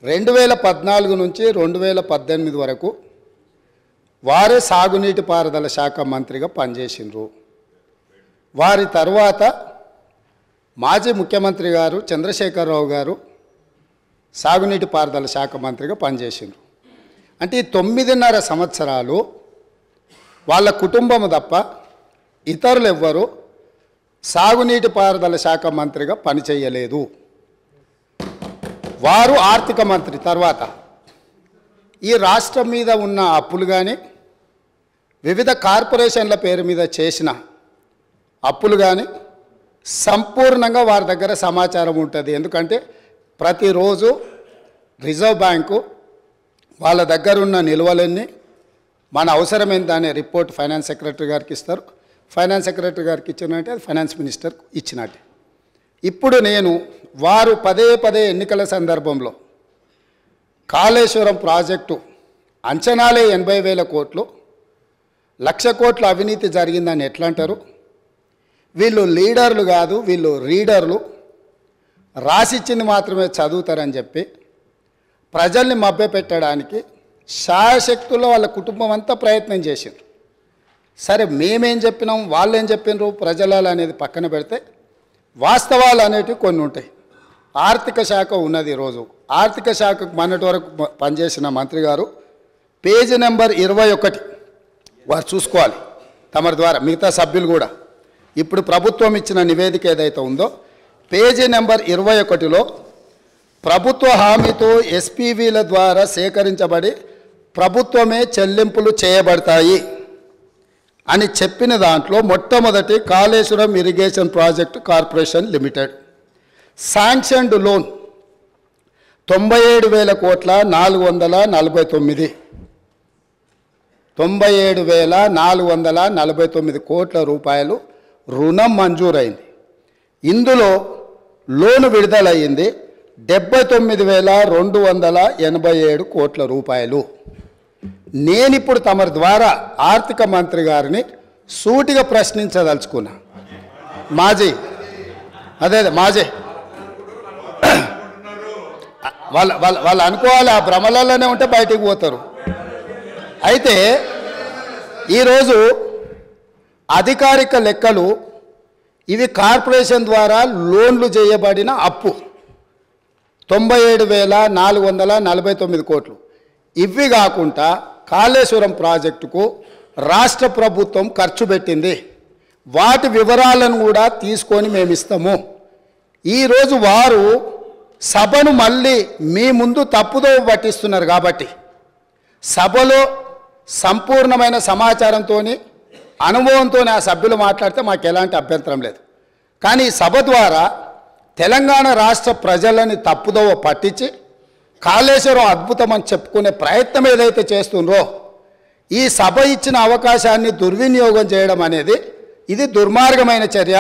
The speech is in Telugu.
2014 నుంచి 2018 వరకు వారే సాగునీటి పారుదల శాఖ మంత్రిగా పనిచేసిండ్రు. వారి తర్వాత మాజీ ముఖ్యమంత్రి గారు చంద్రశేఖరరావు గారు సాగునీటి పారుదల శాఖ మంత్రిగా పనిచేసిండ్రు. అంటే ఈ 9.5 సంవత్సరాలు వాళ్ళ కుటుంబము తప్ప ఇతరులు ఎవ్వరూ సాగునీటి పారుదల శాఖ మంత్రిగా పనిచేయలేదు. వారు ఆర్థిక మంత్రి తర్వాత ఈ రాష్ట్రం మీద ఉన్న అప్పులు కానీ వివిధ కార్పొరేషన్ల పేరు మీద చేసిన అప్పులు కానీ సంపూర్ణంగా వారి దగ్గర సమాచారం ఉంటుంది. ఎందుకంటే ప్రతిరోజు రిజర్వ్ బ్యాంకు వాళ్ళ దగ్గర ఉన్న నిల్వలన్నీ మన అవసరం ఎంత అనే రిపోర్ట్ ఫైనాన్స్ సెక్రటరీ గారికి ఇస్తారు. ఫైనాన్స్ సెక్రటరీ గారికి ఇచ్చినట్టే అది ఫైనాన్స్ మినిస్టర్కి ఇచ్చినట్టే. ఇప్పుడు నేను వారు పదే ఎన్నికల సందర్భంలో కాళేశ్వరం ప్రాజెక్టు అంచనాలే 80,000 కోట్లు, 1,00,000 కోట్ల అవినీతి జరిగిందని ఎట్లా అంటారు? వీళ్ళు లీడర్లు కాదు, వీళ్ళు రీడర్లు, రాసిచ్చింది మాత్రమే చదువుతారని చెప్పి ప్రజల్ని మభ్యపెట్టడానికి శాయశక్తుల్లో వాళ్ళ కుటుంబం అంతా ప్రయత్నం చేసిండ్రు. సరే, మేమేం చెప్పినాం, వాళ్ళు ఏం చెప్పినారు, ప్రజలు అనేది పక్కన పెడితే వాస్తవాలు అనేటివి కొన్ని ఉంటాయి. ఆర్థిక శాఖ ఉన్నది. ఈరోజు ఆర్థిక శాఖకు మొన్నటి వరకు పనిచేసిన మంత్రి గారు పేజీ నెంబర్ 21 వారు చూసుకోవాలి తమరి ద్వారా, మిగతా సభ్యులు కూడా. ఇప్పుడు ప్రభుత్వం ఇచ్చిన నివేదిక ఏదైతే ఉందో పేజీ నెంబర్ 21లో ప్రభుత్వ హామీతో ఎస్పీవీల ద్వారా సేకరించబడి ప్రభుత్వమే చెల్లింపులు చేయబడతాయి అని చెప్పిన దాంట్లో మొట్టమొదటి Kaleshwaram irrigation project corporation limited sanctioned loan 97,000 కోట్ల 449 97,449 కోట్ల రూపాయలు రుణం మంజూరైంది. ఇందులో లోను విడుదలయ్యింది 79,287 కోట్ల రూపాయలు. నేనిప్పుడు తమరి ద్వారా ఆర్థిక మంత్రి గారిని సూటిగా ప్రశ్నించదలుచుకున్నా. మాజీ వాళ్ళు అనుకోవాలి, ఆ భ్రమలలోనే ఉంటే బయటికి పోతారు. అయితే ఈరోజు అధికారిక లెక్కలు ఇవి కార్పొరేషన్ ద్వారా లోన్లు చేయబడిన అప్పు 97,449 కోట్లు. ఇవి కాకుండా కాళేశ్వరం ప్రాజెక్టుకు రాష్ట్ర ప్రభుత్వం ఖర్చు పెట్టింది. వాటి వివరాలను కూడా తీసుకొని మేము ఇస్తాము. ఈరోజు వారు సభను మళ్ళీ మీ ముందు తప్పుదో పట్టిస్తున్నారు. కాబట్టి సభలో సంపూర్ణమైన సమాచారంతో అనుభవంతో ఆ సభ్యులు మాట్లాడితే మాకు ఎలాంటి అభ్యంతరం లేదు. కానీ సభ ద్వారా తెలంగాణ రాష్ట్ర ప్రజలని తప్పుదోవ పట్టించి కాళేశ్వరం అద్భుతం అని చెప్పుకునే ప్రయత్నం ఏదైతే చేస్తుండ్రో, ఈ సభ ఇచ్చిన అవకాశాన్ని దుర్వినియోగం చేయడం అనేది ఇది దుర్మార్గమైన చర్య.